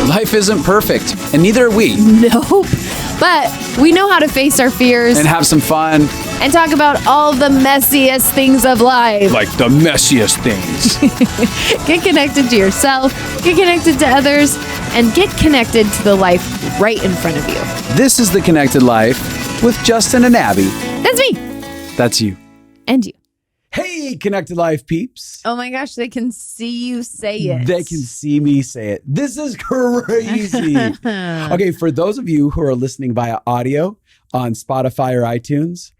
Life isn't perfect, and neither are we. Nope. But we know how to face our fears And have some fun. and talk about all the messiest things of life. Like the messiest things. Get connected to yourself, get connected to others, and get connected to the life right in front of you. This is The Connected Life with Justin and Abby. That's me. That's you. And you. Hey, Connected Life peeps. Oh my gosh, they can see you say it. They can see me say it. This is crazy. Okay, for those of you who are listening via audio on Spotify or iTunes,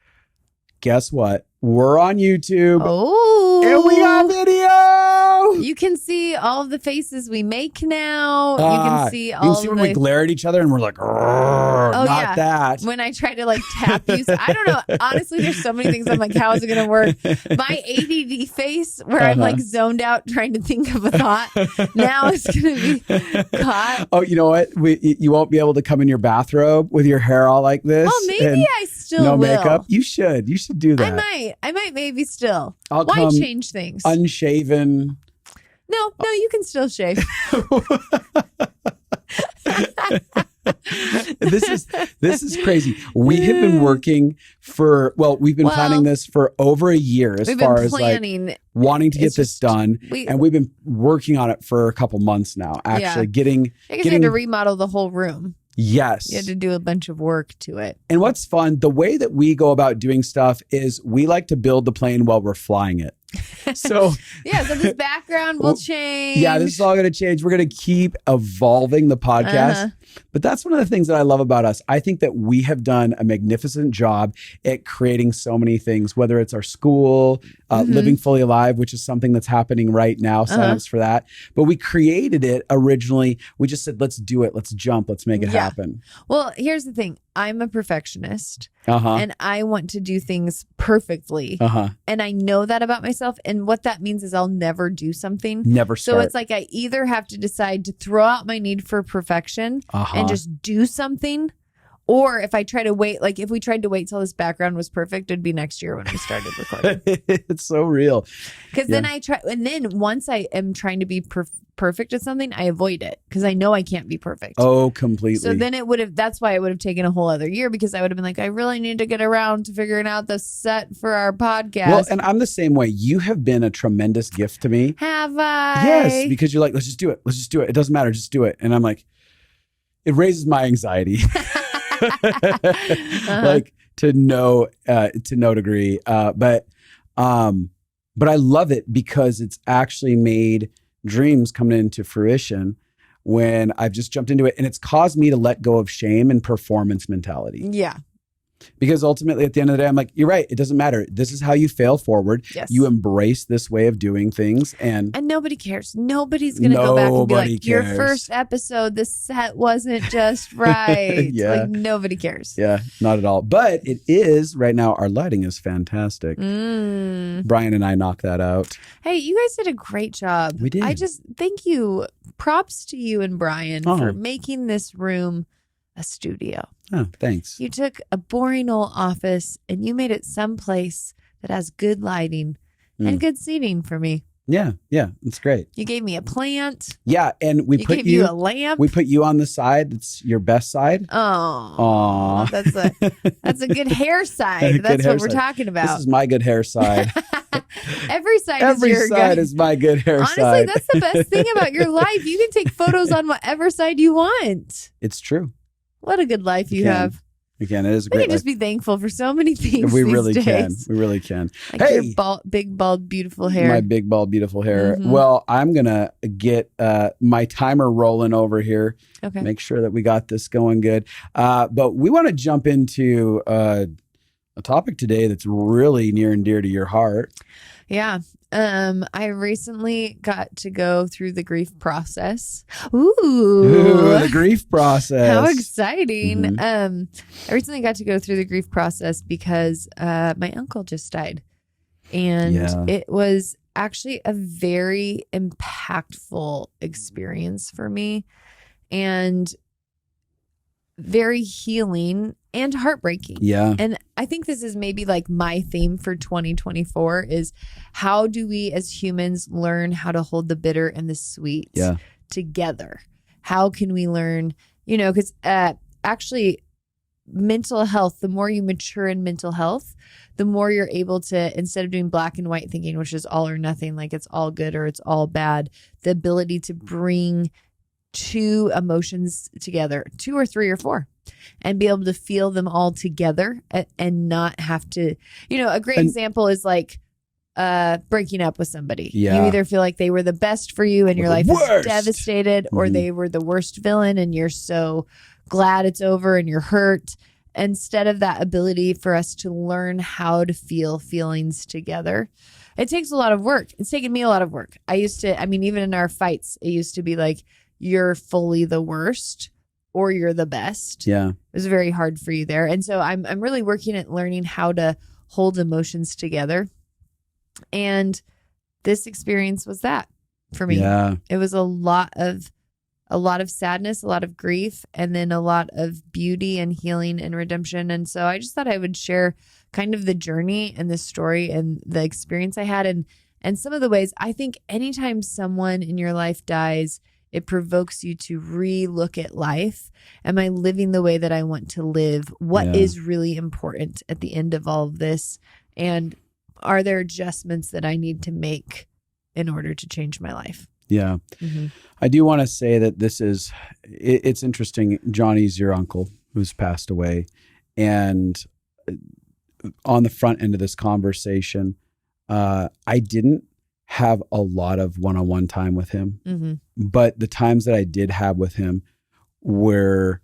guess what? We're on YouTube. Oh. And we got video. You can see all of the faces we make now. You can see all You can see when we glare at each other and we're like, not that. When I try to like tap you. I don't know. Honestly, there's so many things I'm like, how is it going to work? My ADD face where I'm like zoned out trying to think of a thought. Now it's going to be caught. Oh, you know what? You won't be able to come in your bathrobe with your hair all like this. Oh, maybe I still no will. makeup. You should. You should do that. I might maybe still. I'll Why come change things? Unshaven. No, you can still shave. This is crazy. We have been working we've been planning this for over a year as far as like wanting to get this done. And we've been working on it for a couple months now, actually getting you had to remodel the whole room. Yes. You had to do a bunch of work to it. And what's fun, the way that we go about doing stuff is we like to build the plane while we're flying it. So so this background will change. Yeah, this is all going to change. We're going to keep evolving the podcast. But that's one of the things that I love about us. I think that we have done a magnificent job at creating so many things, whether it's our school, Living Fully Alive, which is something that's happening right now, signups for that. But we created it originally. We just said, let's do it. Let's jump. Let's make it happen. Well, here's the thing. I'm a perfectionist and I want to do things perfectly. And I know that about myself. And what that means is I'll never do something. Never start. So it's like I either have to decide to throw out my need for perfection and just do something. Or if I try to wait, like if we tried to wait till this background was perfect, it'd be next year when we started recording. It's so real. Because then I try, and then once I am trying to be perfect at something, I avoid it because I know I can't be perfect. Oh, completely. So then that's why it would have taken a whole other year because I would have been like, I really need to get around to figuring out the set for our podcast. Well, and I'm the same way. You have been a tremendous gift to me. Have I? Yes, because you're like, let's just do it. Let's just do it. It doesn't matter. Just do it. And I'm like, it raises my anxiety. Like to no degree. But I love it because it's actually made dreams come into fruition when I've just jumped into it. And it's caused me to let go of shame and performance mentality. Yeah. Because ultimately, at the end of the day, I'm like, you're right. It doesn't matter. This is how you fail forward. Yes. You embrace this way of doing things. And nobody cares. Nobody's going to go back and be like, your first episode, the set wasn't just right. Like, nobody cares. Yeah, not at all. But it is, right now, our lighting is fantastic. Brian and I knocked that out. Hey, you guys did a great job. We did. I just, thank you. Props to you and Brian for making this room a studio. Oh, thanks. You took a boring old office and you made it someplace that has good lighting and good seating for me. Yeah, it's great. You gave me a plant. Yeah, and we put gave you a lamp. We put you on the side. It's your best side. Oh, that's a good hair side. That's what we're talking about. This is my good hair side. Every side is my good hair Honestly, side. Honestly, that's the best thing about your life. You can take photos on whatever side you want. It's true. What a good life you have. Again, it is a great life. We can just be thankful for so many things. We really days. can. We really can. Like your big, bald, beautiful hair. My big, bald, beautiful hair. Well, I'm going to get my timer rolling over here. Okay. Make sure that we got this going good. But we want to jump into a topic today that's really near and dear to your heart. Yeah. I recently got to go through the grief process. Ooh, the grief process. How exciting. I recently got to go through the grief process because my uncle just died. And it was actually a very impactful experience for me and very healing and heartbreaking. Yeah. And I think this is maybe like my theme for 2024 is how do we as humans learn how to hold the bitter and the sweet together? how can we learn, because actually mental health, the more you mature in mental health, the more you're able to, instead of doing black and white thinking, which is all or nothing, like it's all good or it's all bad, the ability to bring two emotions together, 2 or 3 or 4, and be able to feel them all together and not have to, a great example is like breaking up with somebody. Yeah. You either feel like they were the best for you and your life is devastated, or Mm-hmm. they were the worst villain and you're so glad it's over and you're hurt. Instead of that ability for us to learn how to feel feelings together, it takes a lot of work. It's taken me a lot of work. Even in our fights, it used to be like, you're fully the worst or you're the best. Yeah. It was very hard for you there. And so I'm really working at learning how to hold emotions together. And this experience was that for me. Yeah. It was a lot of sadness, a lot of grief, and then a lot of beauty and healing and redemption. And so I just thought I would share kind of the journey and the story and the experience I had, and some of the ways I think anytime someone in your life dies, it provokes you to re-look at life. Am I living the way that I want to live? What is really important at the end of all of this? And are there adjustments that I need to make in order to change my life? Yeah. Mm-hmm. I do want to say that it's interesting. Johnny's your uncle who's passed away. And on the front end of this conversation, I didn't have a lot of one-on-one time with him. Mm-hmm. But the times that I did have with him where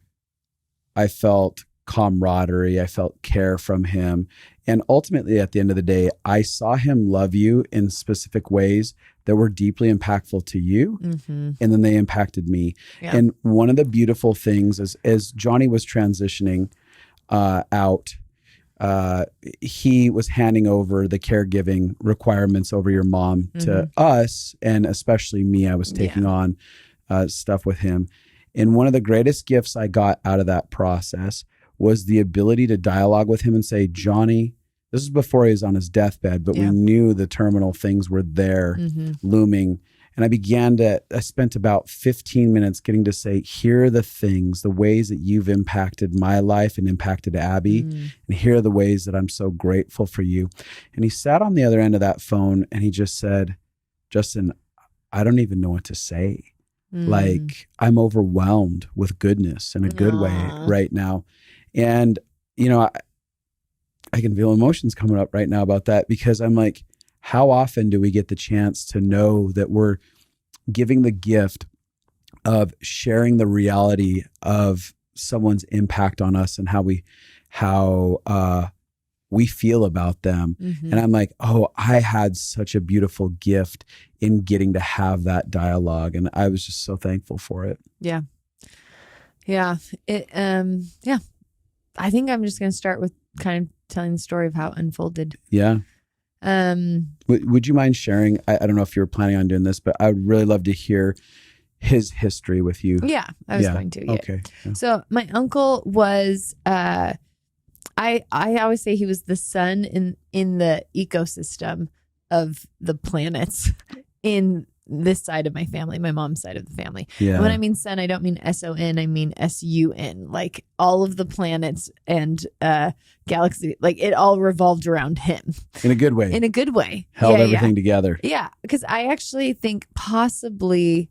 I felt camaraderie, I felt care from him. And ultimately, at the end of the day, I saw him love you in specific ways that were deeply impactful to you. Mm-hmm. And then they impacted me. Yeah. And one of the beautiful things is, as Johnny was transitioning out, he was handing over the caregiving requirements over your mom to us, and especially me. I was taking on stuff with him. And one of the greatest gifts I got out of that process was the ability to dialogue with him and say, Johnny, this is before he was on his deathbed, but we knew the terminal things were there looming. And I spent about 15 minutes getting to say, here are the things, the ways that you've impacted my life and impacted Abby. And here are the ways that I'm so grateful for you. And he sat on the other end of that phone and he just said, Justin, I don't even know what to say. Like, I'm overwhelmed with goodness in a good way right now. And, I can feel emotions coming up right now about that, because I'm like, how often do we get the chance to know that we're giving the gift of sharing the reality of someone's impact on us and how we feel about them? And I'm like, oh, I had such a beautiful gift in getting to have that dialogue. And I was just so thankful for it. Yeah. Yeah. I think I'm just going to start with kind of telling the story of how it unfolded. Yeah. Would you mind sharing? I don't know if you were planning on doing this, but I would really love to hear his history with you. Yeah, I was going to. Yeah. Okay. Yeah. So my uncle was, I always say he was the sun in the ecosystem of the planets in this side of my family, my mom's side of the family. Yeah. And when I mean sun, I don't mean SON, I mean SUN, like all of the planets and galaxy, like it all revolved around him. In a good way. In a good way. Held everything together. Yeah. Because I actually think possibly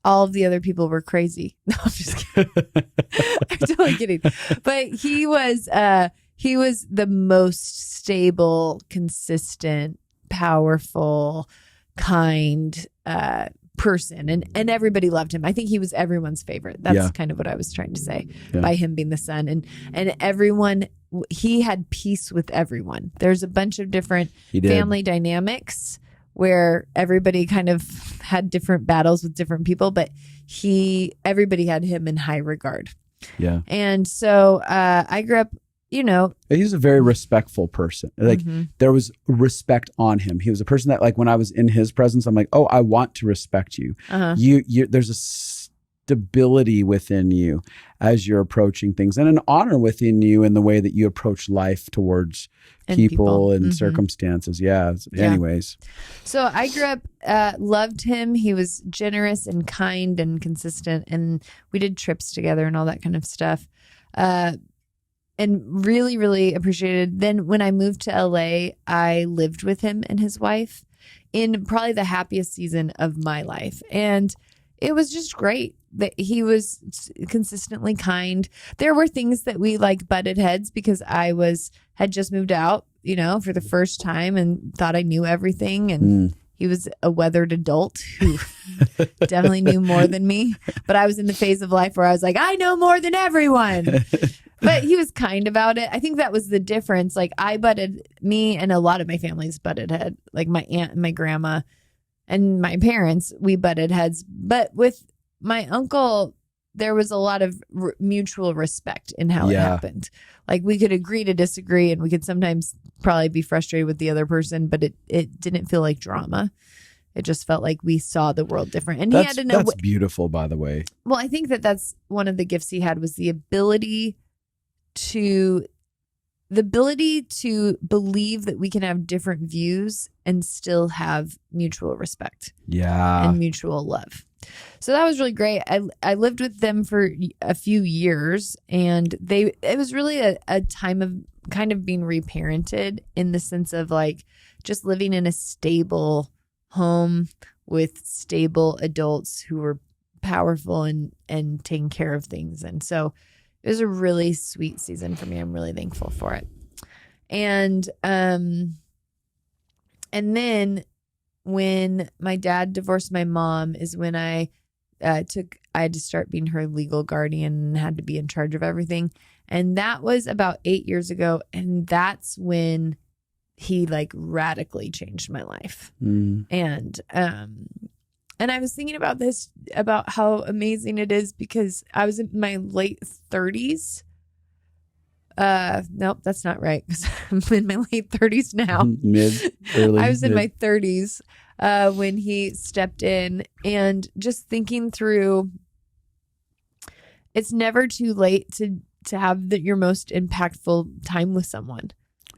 all of the other people were crazy. No, I'm just kidding. I'm totally kidding. But he was the most stable, consistent, powerful, kind person, and everybody loved him. I think he was everyone's favorite. That's kind of what I was trying to say by him being the son, and everyone, he had peace with everyone. There's a bunch of different family dynamics where everybody kind of had different battles with different people, but everybody had him in high regard. Yeah. And so I grew up, he's a very respectful person. Like there was respect on him. He was a person that, like, when I was in his presence, I'm like, oh, I want to respect you. Uh-huh. There's stability within you as you're approaching things, and an honor within you in the way that you approach life towards people and circumstances. Yeah. Anyways. So I grew up, loved him. He was generous and kind and consistent. And we did trips together and all that kind of stuff. And really, really appreciated. Then when I moved to LA, I lived with him and his wife in probably the happiest season of my life. And it was just great that he was consistently kind. There were things that we like butted heads because I had just moved out, for the first time and thought I knew everything. And he was a weathered adult who definitely knew more than me. But I was in the phase of life where I was like, I know more than everyone. But he was kind about it. I think that was the difference. Like me and a lot of my family's butted head. Like my aunt and my grandma and my parents, we butted heads. But with my uncle, there was a lot of mutual respect in how it happened. Like we could agree to disagree, and we could sometimes probably be frustrated with the other person, but it didn't feel like drama. It just felt like we saw the world different. And that's beautiful, by the way. Well, I think that's one of the gifts he had was the ability to believe that we can have different views and still have mutual respect. Yeah. And mutual love. So that was really great. I lived with them for a few years, and it was really a time of kind of being reparented in the sense of like just living in a stable home with stable adults who were powerful and taking care of things. And so it was a really sweet season for me. I'm really thankful for it. And then when my dad divorced my mom is when I had to start being her legal guardian and had to be in charge of everything. And that was about 8 years ago. And that's when he like radically changed my life. And I was thinking about this, about how amazing it is because I was in my late 30s. Nope, that's not right because I'm in my late 30s now. I was in my 30s when he stepped in, and just thinking through, it's never too late to have your most impactful time with someone.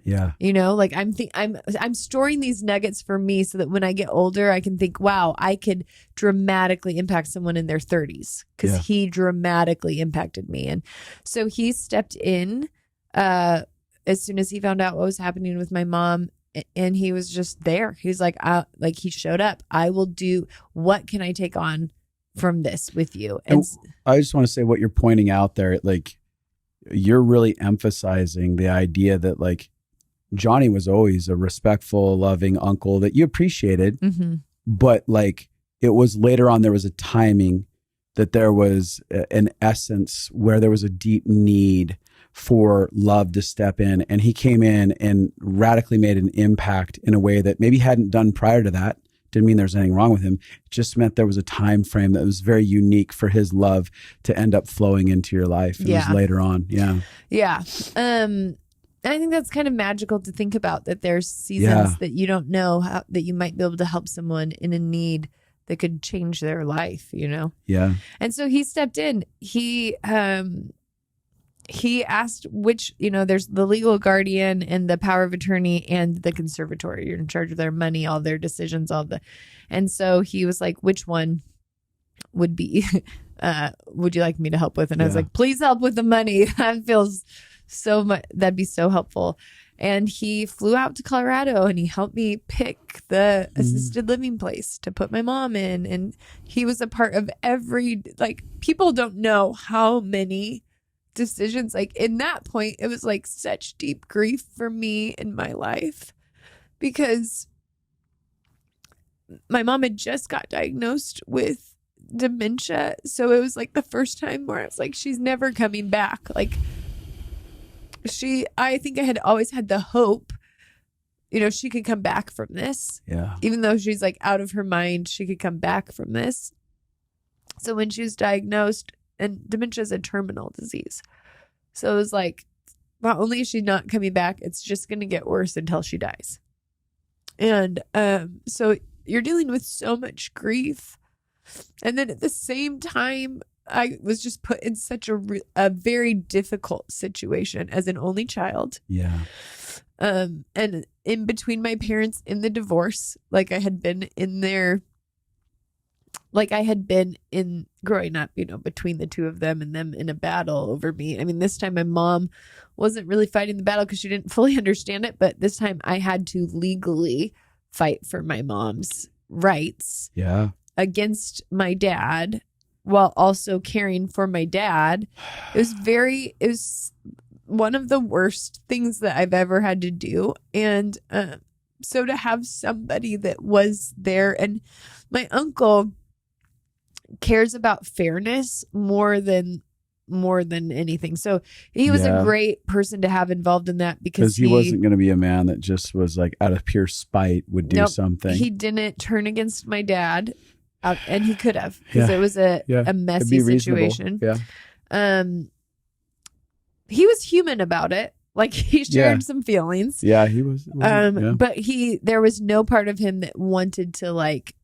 Yeah. Like I'm storing these nuggets for me so that when I get older, I can think, wow, I could dramatically impact someone in their 30s because he dramatically impacted me. And so he stepped in as soon as he found out what was happening with my mom, and he was just there. He's like, he showed up. I will do, what can I take on from this with you? And I just want to say what you're pointing out there, like you're really emphasizing the idea that like Johnny was always a respectful, loving uncle that you appreciated, but like it was later on, there was a timing that there was an essence where there was a deep need for love to step in. And he came in and radically made an impact in a way that maybe hadn't done prior to that. Didn't mean there's anything wrong with him. It just meant there was a time frame that was very unique for his love to end up flowing into your life. It was later on. Yeah. Yeah. I think that's kind of magical to think about, that there's seasons that you don't know how, that you might be able to help someone in a need that could change their life, Yeah. And so he stepped in. He asked which, there's the legal guardian and the power of attorney and the conservatory. You're in charge of their money, all their decisions, and so he was like, which one would be, would you like me to help with? And I was like, please help with the money. That feels so much, that'd be so helpful. And he flew out to Colorado and he helped me pick the assisted living place to put my mom in. And he was a part of people don't know how many decisions, like in that point, it was like such deep grief for me in my life because my mom had just got diagnosed with dementia. So it was like the first time where I was like, she's never coming back. Like, I think I had always had the hope, she could come back from this. Yeah. Even though she's like out of her mind, she could come back from this. So when she was diagnosed, and dementia is a terminal disease. So it was like, not only is she not coming back, it's just going to get worse until she dies. And so you're dealing with so much grief. And then at the same time, I was just put in such a very difficult situation as an only child. Yeah. And in between my parents in the divorce, like I had been in growing up, between the two of them and them in a battle over me. I mean, this time my mom wasn't really fighting the battle because she didn't fully understand it. But this time I had to legally fight for my mom's rights against my dad while also caring for my dad. It was one of the worst things that I've ever had to do. And so to have somebody that was there, and my uncle cares about fairness more than anything. So he was a great person to have involved in that because he wasn't going to be a man that just was like out of pure spite would do something. He didn't turn against my dad, and he could have, because it was a messy situation. Yeah. He was human about it. Like he shared some feelings. Yeah, he was. But there was no part of him that wanted to like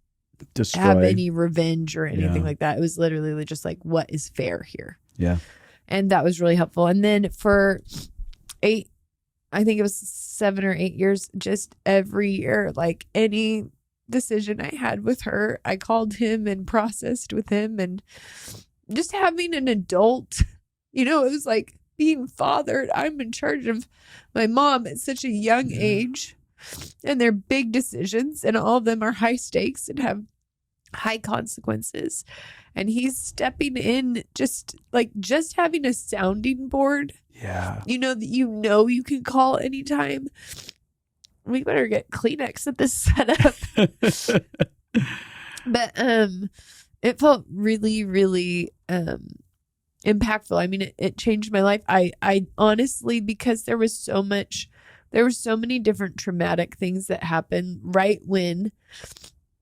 have any revenge or anything like that. It was literally just like, what is fair here? Yeah. And that was really helpful. And then for I think it was 7 or 8 years, just every year, like any decision I had with her, I called him and processed with him. And just having an adult, it was like being fathered. I'm in charge of my mom at such a young age, and they're big decisions, and all of them are high stakes and have high consequences. And he's stepping in, just having a sounding board. Yeah. That you can call anytime. We better get Kleenex at this setup. But it felt really, really impactful. I mean, it changed my life. I honestly, because there were so many different traumatic things that happened right when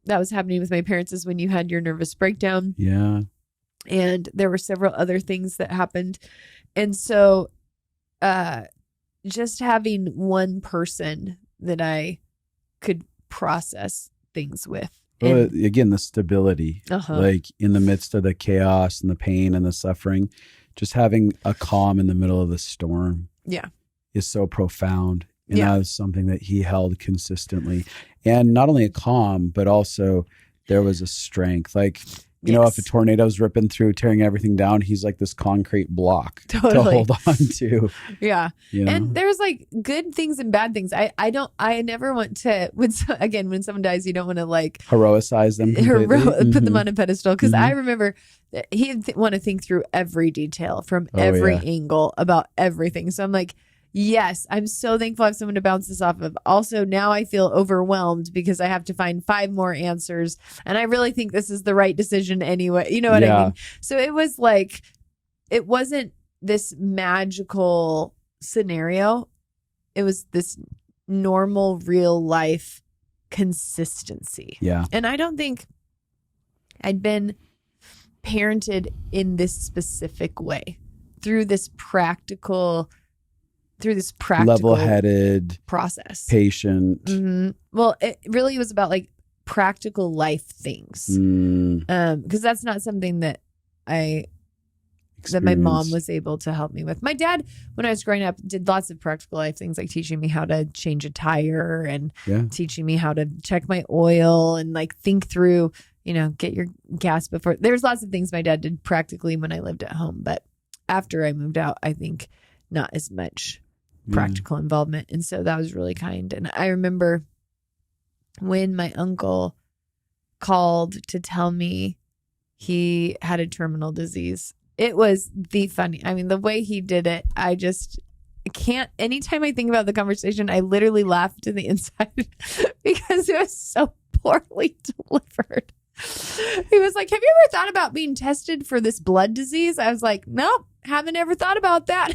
that was happening with my parents, is when you had your nervous breakdown. Yeah. And there were several other things that happened. And so just having one person that I could process things with. Well, again, the stability, like in the midst of the chaos and the pain and the suffering, just having a calm in the middle of the storm is so profound. And that was something that he held consistently. And not only a calm, but also there was a strength. Like, if a tornado's ripping through, tearing everything down, he's like this concrete block to hold on to. Yeah. And there's like good things and bad things. I never want to, when someone dies, you don't want to like heroicize them, put them on a pedestal. Cause I remember he'd want to think through every detail from every angle about everything. So I'm like, yes, I'm so thankful I have someone to bounce this off of. Also, now I feel overwhelmed because I have to find 5 more answers. And I really think this is the right decision anyway. You know what I mean? So it was like, it wasn't this magical scenario. It was this normal, real life consistency. Yeah. And I don't think I'd been parented in this specific way through this practical level-headed process, patient. Mm-hmm. Well, it really was about like practical life things, because that's not something that my mom was able to help me with. My dad, when I was growing up, did lots of practical life things, like teaching me how to change a tire and teaching me how to check my oil and like think through, get your gas before. There's lots of things my dad did practically when I lived at home, but after I moved out, I think not as much practical involvement. And so that was really kind. And I remember when my uncle called to tell me he had a terminal disease, it was the way he did it, I just can't, anytime I think about the conversation, I literally laugh to the inside because it was so poorly delivered. He was like, have you ever thought about being tested for this blood disease? I was like, nope, haven't ever thought about that.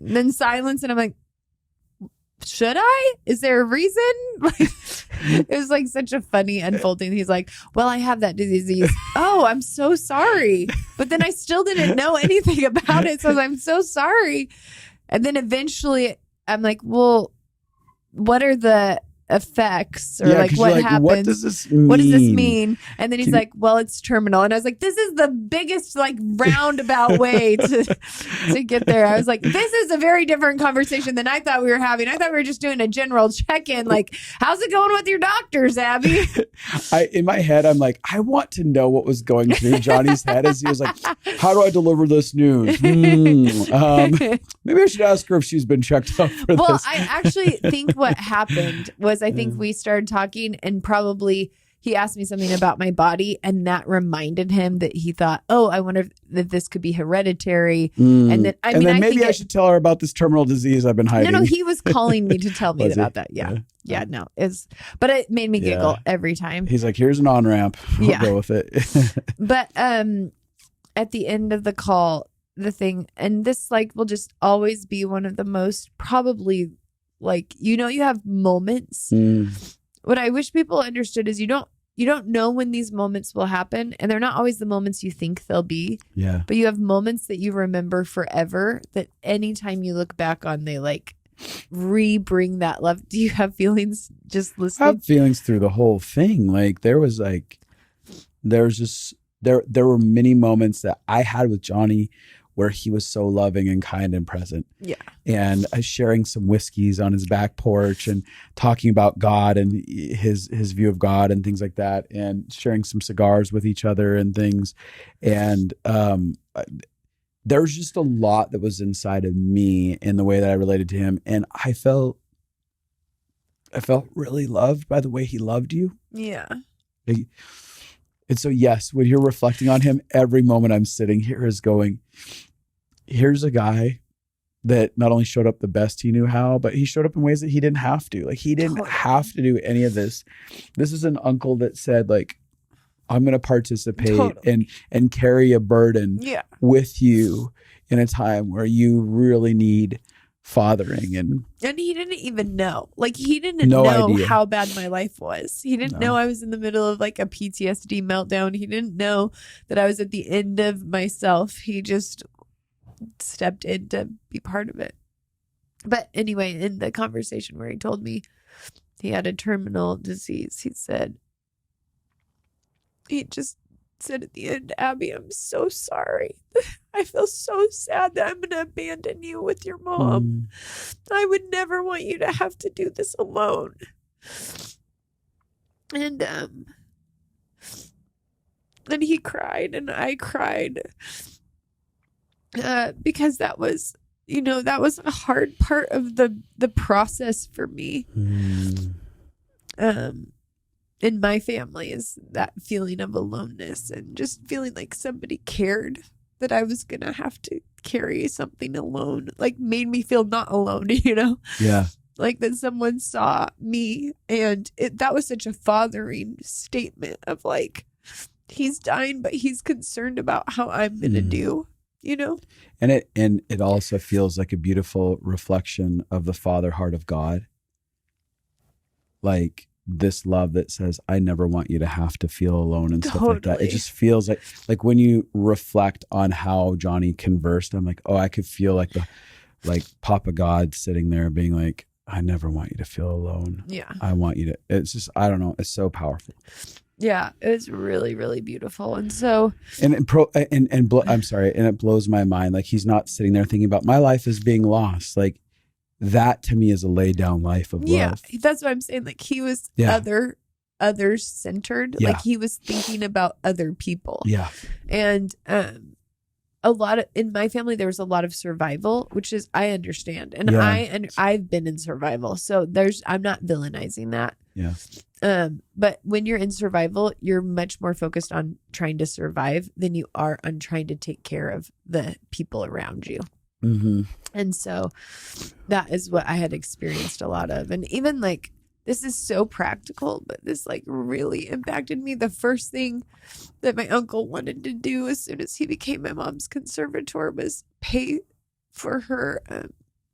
Then silence, and I'm like, should I? Is there a reason? It was like such a funny unfolding. He's like, well, I have that disease. Oh, I'm so sorry. But then I still didn't know anything about it. So I'm so sorry. And then eventually I'm like, well, what are the effects or like what happens. What does this mean? What does this mean? And then he's like, well, it's terminal. And I was like, this is the biggest like roundabout way to get there. I was like, this is a very different conversation than I thought we were having. I thought we were just doing a general check-in. Like, how's it going with your doctors, Abby? In my head, I'm like, I want to know what was going through Johnny's head as he was like, how do I deliver this news? Maybe I should ask her if she's been checked out for this. Well, I actually think what happened was I think we started talking and probably he asked me something about my body and that reminded him that he thought, oh, I wonder if this could be hereditary. And then, I maybe I should tell her about this terminal disease I've been hiding. No, he was calling me to tell me about that. Yeah, no. But it made me giggle every time. He's like, here's an on-ramp. We'll go with it. But at the end of the call, the thing, and this like will just always be one of the most probably like, you have moments. What I wish people understood is you don't know when these moments will happen, and they're not always the moments you think they'll be. Yeah. But you have moments that you remember forever that anytime you look back on, they like re-bring that love. Do you have feelings just listening? I have feelings through the whole thing. Like there were many moments that I had with Johnny where he was so loving and kind and present. Yeah. And sharing some whiskeys on his back porch and talking about God and his view of God and things like that, and sharing some cigars with each other and things. And there's just a lot that was inside of me in the way that I related to him. And I felt really loved by the way he loved you. Yeah. And so, yes, when you're reflecting on him, every moment I'm sitting here is going, here's a guy that not only showed up the best he knew how, but he showed up in ways that he didn't have to. Like he didn't have to do any of this. This is an uncle that said, like, I'm going to participate and carry a burden with you in a time where you really need fathering. And he didn't even know. Like he didn't know idea. How bad my life was. He didn't know I was in the middle of like a PTSD meltdown. He didn't know that I was at the end of myself. He just stepped in to be part of it. But anyway, in the conversation where he told me he had a terminal disease, he just said at the end, Abby, I'm so sorry. I feel so sad that I'm going to abandon you with your mom. I would never want you to have to do this alone. And then he cried and I cried because that was a hard part of the process for me. In my family is that feeling of aloneness and just feeling like somebody cared that I was going to have to carry something alone, like made me feel not alone, Yeah. Like that someone saw me, and that was such a fathering statement of like, he's dying, but he's concerned about how I'm going to do, And it also feels like a beautiful reflection of the father heart of God. Like, this love that says, I never want you to have to feel alone and stuff like that. It just feels like when you reflect on how Johnny conversed, I'm like, oh, I could feel like Papa God sitting there being like, I never want you to feel alone. Yeah. I want you to, it's just, I don't know. It's so powerful. Yeah. It was really, really beautiful. And so, I'm sorry. And it blows my mind. Like he's not sitting there thinking about my life as being lost. Like, that to me is a laid down life of love. Yeah, that's what I'm saying. Like he was others centered. Yeah. Like he was thinking about other people. Yeah. And a lot of, in my family, there was a lot of survival, which is, I understand. And I've been in survival. So I'm not villainizing that. Yeah. But when you're in survival, you're much more focused on trying to survive than you are on trying to take care of the people around you. Mm-hmm. And so that is what I had experienced a lot of. And even like, this is so practical, but this like really impacted me. The first thing that my uncle wanted to do as soon as he became my mom's conservator was pay for her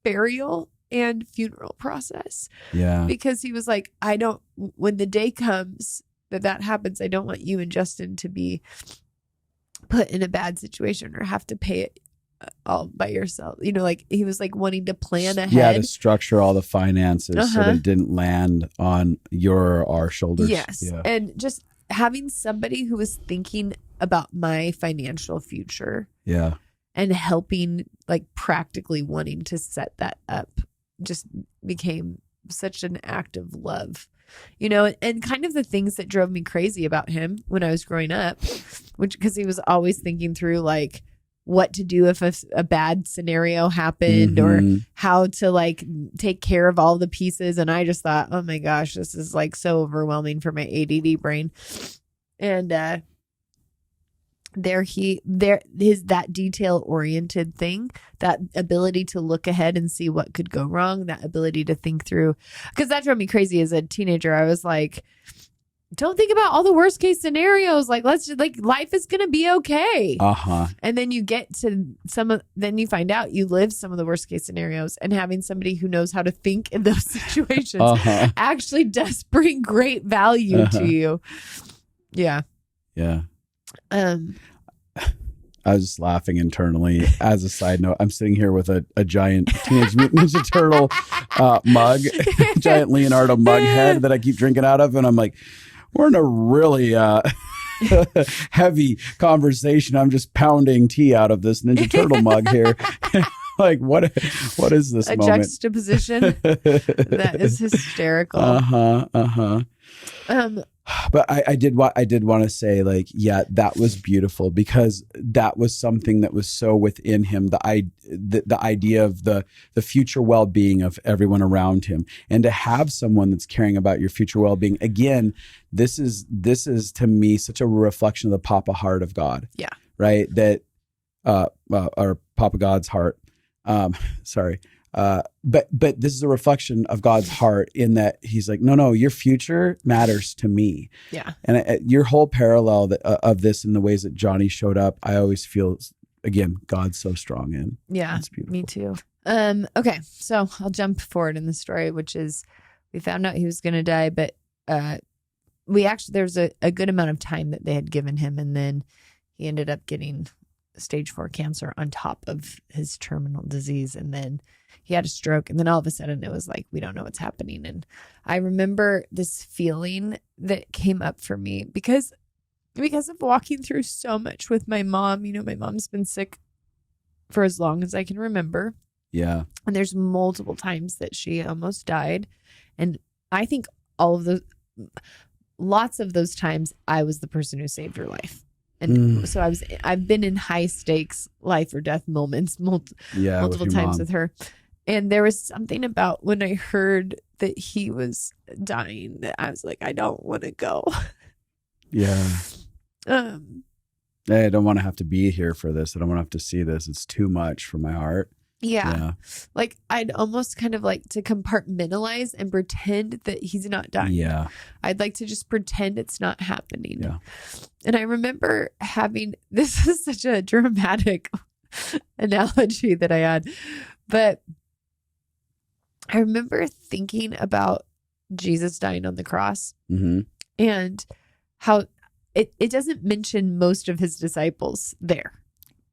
burial and funeral process. Yeah. Because he was like, when the day comes that happens, I don't want you and Justin to be put in a bad situation or have to pay it all by yourself. You know, like he was like wanting to plan ahead. Yeah, to structure all the finances so that it didn't land on your or our shoulders. Yes. Yeah. And just having somebody who was thinking about my financial future. Yeah. And helping, like practically wanting to set that up just became such an act of love. You know, and kind of the things that drove me crazy about him when I was growing up, which because he was always thinking through like what to do if a bad scenario happened or how to like take care of all the pieces. And I just thought, oh my gosh, this is like so overwhelming for my ADD brain. And that detail oriented thing, that ability to look ahead and see what could go wrong, that ability to think through, because that drove me crazy as a teenager. I was like, don't think about all the worst case scenarios. Like, let's just like life is going to be okay. And then you get to then you find out you live some of the worst case scenarios, and having somebody who knows how to think in those situations actually does bring great value to you. Yeah. Yeah. I was just laughing internally. As a side note, I'm sitting here with a giant Teenage Mutant Ninja Turtle mug, giant Leonardo mug head that I keep drinking out of. And I'm like, we're in a really heavy conversation. I'm just pounding tea out of this Ninja Turtle mug here. Like, what is this a moment? Juxtaposition? That is hysterical. But I did want to say, like, yeah, that was beautiful, because that was something that was so within him, the idea of the future well-being of everyone around him, and to have someone that's caring about your future well-being. Again, this is to me such a reflection of the Papa heart of God. Yeah. Right. That or Papa God's heart. Sorry. But this is a reflection of God's heart, in that he's like, no, your future matters to me. Yeah. And your whole parallel of this in the ways that Johnny showed up, I always feel, again, God's so strong in. Yeah. It's beautiful. Me too. Okay. So I'll jump forward in the story, which is we found out he was going to die, but, there's a good amount of time that they had given him. And then he ended up getting stage 4 cancer on top of his terminal disease. And then he had a stroke, and then all of a sudden it was like, we don't know what's happening. And I remember this feeling that came up for me because of walking through so much with my mom. You know, my mom's been sick for as long as I can remember. Yeah. And there's multiple times that she almost died. And I think lots of those times I was the person who saved her life. And so I've been in high stakes life or death moments multiple times with her. And there was something about when I heard that he was dying that I was like, I don't want to go. Yeah. I don't want to have to be here for this. I don't want to have to see this. It's too much for my heart. Yeah. Like I'd almost kind of like to compartmentalize and pretend that he's not dying. Yeah. I'd like to just pretend it's not happening. Yeah. And I remember this is such a dramatic analogy that I had, but I remember thinking about Jesus dying on the cross and how it doesn't mention most of his disciples there.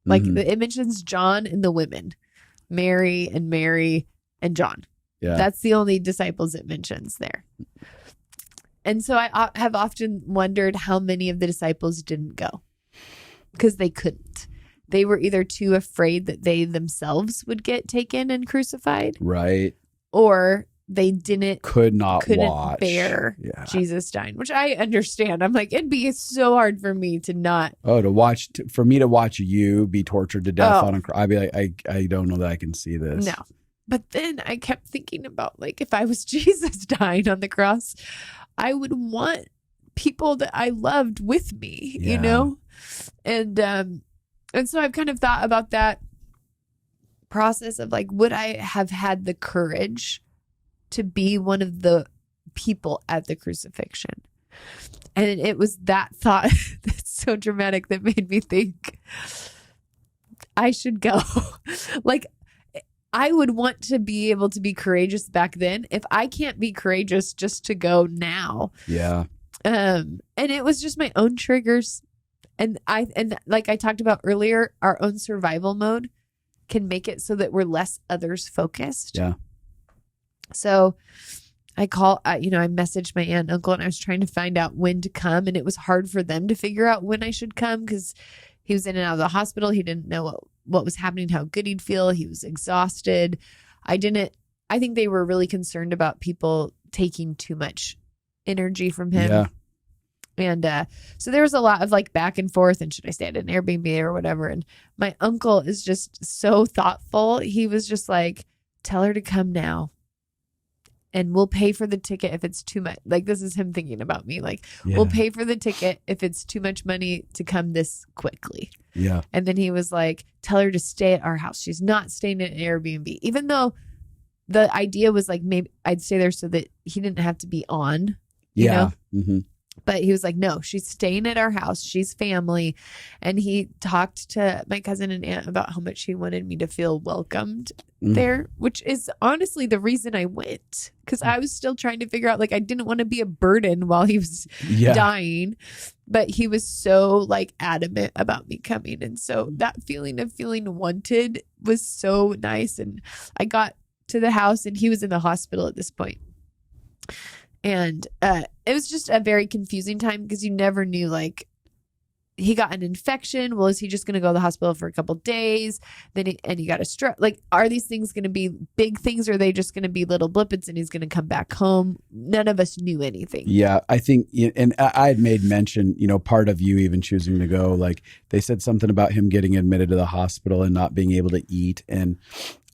Like it mentions John and the women. Mary and John. Yeah. That's the only disciples it mentions there. And so I have often wondered how many of the disciples didn't go because they couldn't. They were either too afraid that they themselves would get taken and crucified. Right. Or they couldn't watch. Bear Jesus dying, which I understand. I'm like, it'd be so hard for me to not. For me to watch you be tortured to death on a cross. I'd be like, I don't know that I can see this. No. But then I kept thinking about, like, if I was Jesus dying on the cross, I would want people that I loved with me, you know? And so I've kind of thought about that process of like, would I have had the courage to be one of the people at the crucifixion? And it was that thought that's so dramatic that made me think I should go. Like, I would want to be able to be courageous back then. If I can't be courageous just to go now. Yeah. And it was just my own triggers. And like I talked about earlier, our own survival mode. can make it so that we're less others focused. Yeah. So I messaged my aunt and uncle, and I was trying to find out when to come. And it was hard for them to figure out when I should come because he was in and out of the hospital. He didn't know what was happening, how good he'd feel. He was exhausted. I think they were really concerned about people taking too much energy from him. Yeah. And so there was a lot of like back and forth, and should I stay at an Airbnb or whatever? And my uncle is just so thoughtful. He was just like, tell her to come now and we'll pay for the ticket if it's too much. Like, this is him thinking about me. Like, we'll pay for the ticket if it's too much money to come this quickly. Yeah. And then he was like, tell her to stay at our house. She's not staying at an Airbnb, even though the idea was like, maybe I'd stay there so that he didn't have to be on, you know? Mm-hmm. But he was like, no, she's staying at our house. She's family. And he talked to my cousin and aunt about how much he wanted me to feel welcomed there, which is honestly the reason I went. Because I was still trying to figure out, like, I didn't want to be a burden while he was dying. But he was so like adamant about me coming. And so that feeling of feeling wanted was so nice. And I got to the house and he was in the hospital at this point. And it was just a very confusing time because you never knew, like, he got an infection. Well, is he just going to go to the hospital for a couple of days? Then he got a stroke. Like, are these things going to be big things, or are they just going to be little blippets and he's going to come back home? None of us knew anything. Yeah, I think, and I had made mention, part of you even choosing to go, like, they said something about him getting admitted to the hospital and not being able to eat. And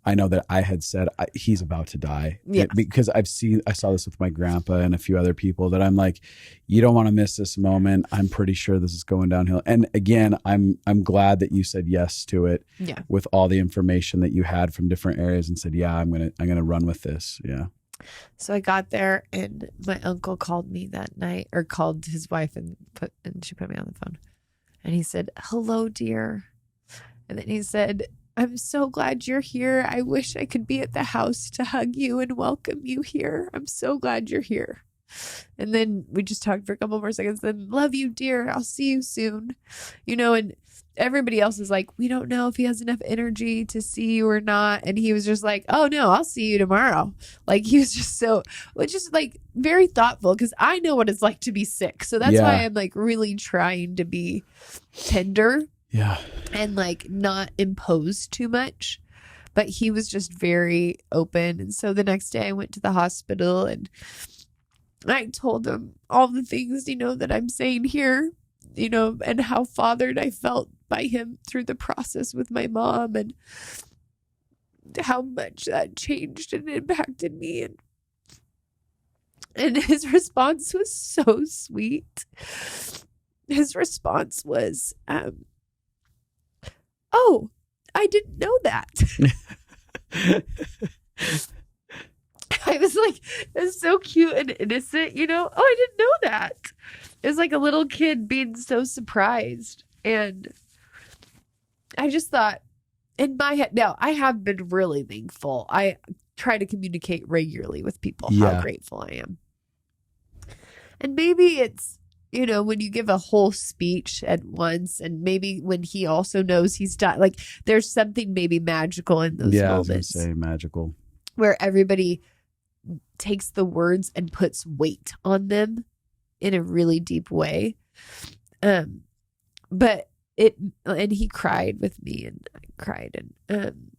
I know that I had said he's about to die because I saw this with my grandpa and a few other people that I'm like, you don't want to miss this moment. I'm pretty sure this is going downhill. And again, I'm glad that you said yes to it with all the information that you had from different areas and said, yeah, I'm going to run with this. Yeah. So I got there and my uncle called me that night, or called his wife and she put me on the phone, and he said, hello, dear. And then he said, I'm so glad you're here. I wish I could be at the house to hug you and welcome you here. I'm so glad you're here. And then we just talked for a couple more seconds. Then, love you, dear. I'll see you soon. And everybody else is like, we don't know if he has enough energy to see you or not. And he was just like, oh no, I'll see you tomorrow. Like, he was just like very thoughtful, because I know what it's like to be sick. So that's why I'm like really trying to be tender. Yeah. And like not impose too much. But he was just very open. And so the next day I went to the hospital and I told him all the things, that I'm saying here, and how fathered I felt by him through the process with my mom, and how much that changed and impacted me. And his response was so sweet. His response was, oh, I didn't know that. I was like, it's so cute and innocent, Oh, I didn't know that. It was like a little kid being so surprised. And I just thought, in my head, now I have been really thankful. I try to communicate regularly with people how grateful I am. And maybe it's, when you give a whole speech at once, and maybe when he also knows he's done, like, there's something maybe magical in those moments. I was going to say magical. Where everybody takes the words and puts weight on them in a really deep way. And he cried with me, and I cried, and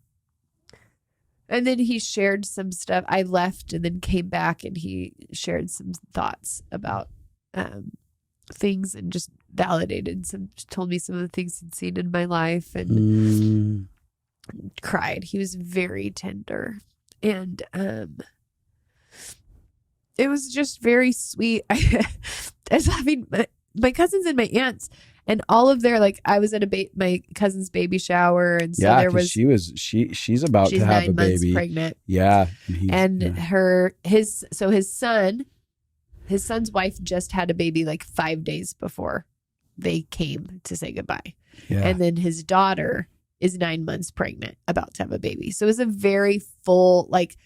then he shared some stuff. I left and then came back, and he shared some thoughts about things, and just told me some of the things he'd seen in my life, and cried. He was very tender, and it was just very sweet. I was having my cousins and my aunts and all of their, like, I was at my cousin's baby shower, and so there was she's about to have a baby, 9 months pregnant. Yeah, and his son's wife just had a baby like 5 days before they came to say goodbye. Yeah. And then his daughter is 9 months pregnant, about to have a baby. So it was a very full, like,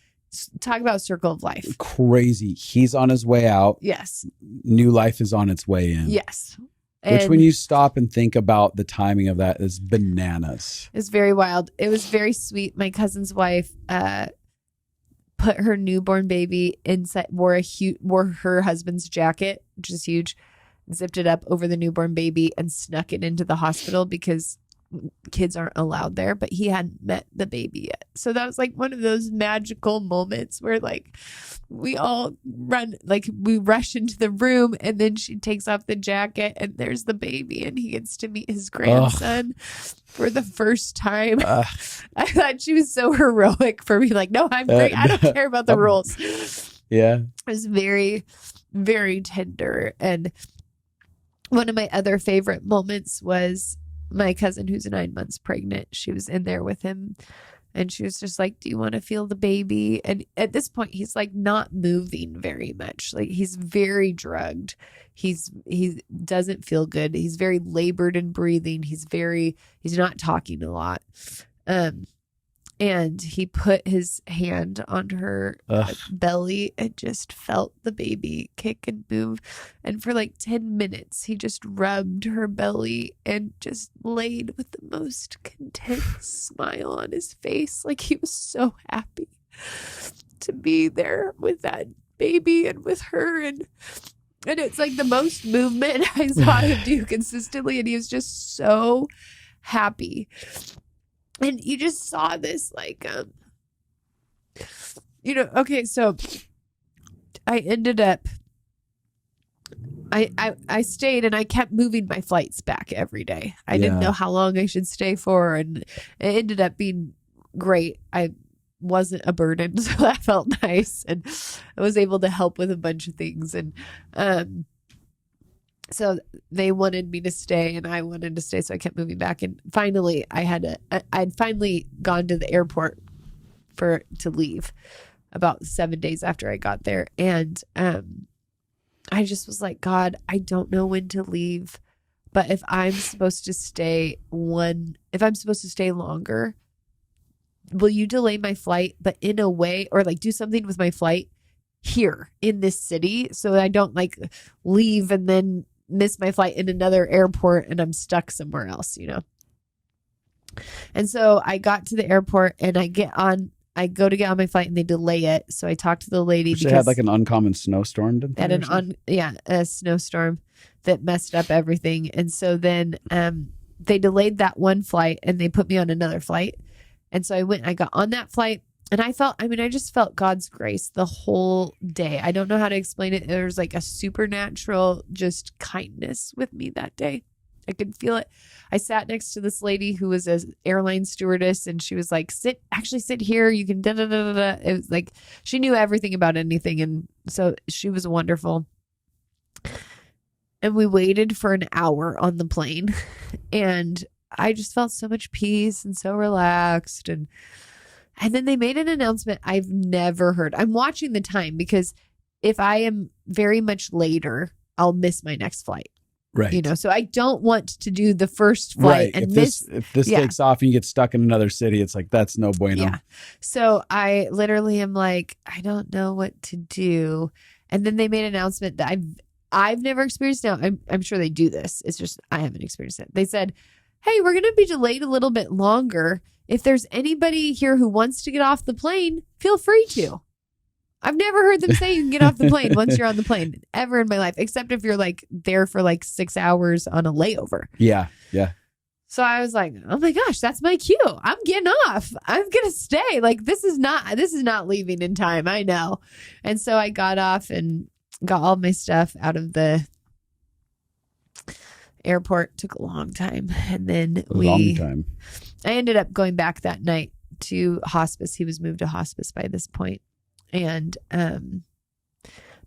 talk about circle of life. Crazy. He's on his way out. Yes. New life is on its way in. Yes. Which, when you stop and think about the timing of that, is bananas. It's very wild. It was very sweet. My cousin's wife put her newborn baby inside, wore her husband's jacket, which is huge, zipped it up over the newborn baby, and snuck it into the hospital because kids aren't allowed there, but he hadn't met the baby yet. So that was like one of those magical moments where like we all we rush into the room, and then she takes off the jacket and there's the baby, and he gets to meet his grandson for the first time. I thought she was so heroic for me. Like, no, I'm free. I don't care about the rules. Yeah. It was very, very tender. And one of my other favorite moments was my cousin, who's 9 months pregnant. She was in there with him, and she was just like, do you want to feel the baby? And at this point, he's like not moving very much. Like, he's very drugged. He doesn't feel good. He's very labored in breathing. He's not talking a lot. And he put his hand on her belly and just felt the baby kick and move. And for like 10 minutes, he just rubbed her belly and just laid with the most content smile on his face. Like, he was so happy to be there with that baby and with her. And it's like the most movement I saw him do consistently. And he was just so happy. And you just saw this, like, okay, so I ended up, I stayed, and I kept moving my flights back every day. I didn't know how long I should stay for, and it ended up being great. I wasn't a burden, so that felt nice, and I was able to help with a bunch of things. And so they wanted me to stay, and I wanted to stay, so I kept moving back. And finally, I'd finally gone to the airport to leave about 7 days after I got there. And I just was like, God, I don't know when to leave, but if I'm supposed to stay longer, will you delay my flight, but in a way, or like do something with my flight here in this city, so that I don't like leave and then miss my flight in another airport and I'm stuck somewhere else, And so I got to the airport, and I go to get on my flight, and they delay it. So I talked to the lady because they had like an uncommon snowstorm. A snowstorm that messed up everything. And so then they delayed that one flight, and they put me on another flight. And so I got on that flight, and I just felt God's grace the whole day. I don't know how to explain it. There was like a supernatural just kindness with me that day. I could feel it. I sat next to this lady who was an airline stewardess, and she was like, sit here. You can da da da da. It was like she knew everything about anything, and so she was wonderful. And we waited for an hour on the plane, and I just felt so much peace and so relaxed. And then they made an announcement I've never heard. I'm watching the time, because if I am very much later, I'll miss my next flight. Right. So I don't want to do the first flight and if this takes off and you get stuck in another city, it's like, that's no bueno. Yeah. So I literally am like, I don't know what to do. And then they made an announcement that I've never experienced. Now I'm sure they do this. It's just, I haven't experienced it. They said, hey, we're going to be delayed a little bit longer. If there's anybody here who wants to get off the plane, feel free to. I've never heard them say you can get off the plane once you're on the plane ever in my life, except if you're like there for like 6 hours on a layover. Yeah. Yeah. So I was like, oh my gosh, that's my cue. I'm getting off. I'm going to stay. Like, this is not leaving in time. I know. And so I got off and got all my stuff out of the airport. Took a long time. And then I ended up going back that night to hospice. He was moved to hospice by this point. And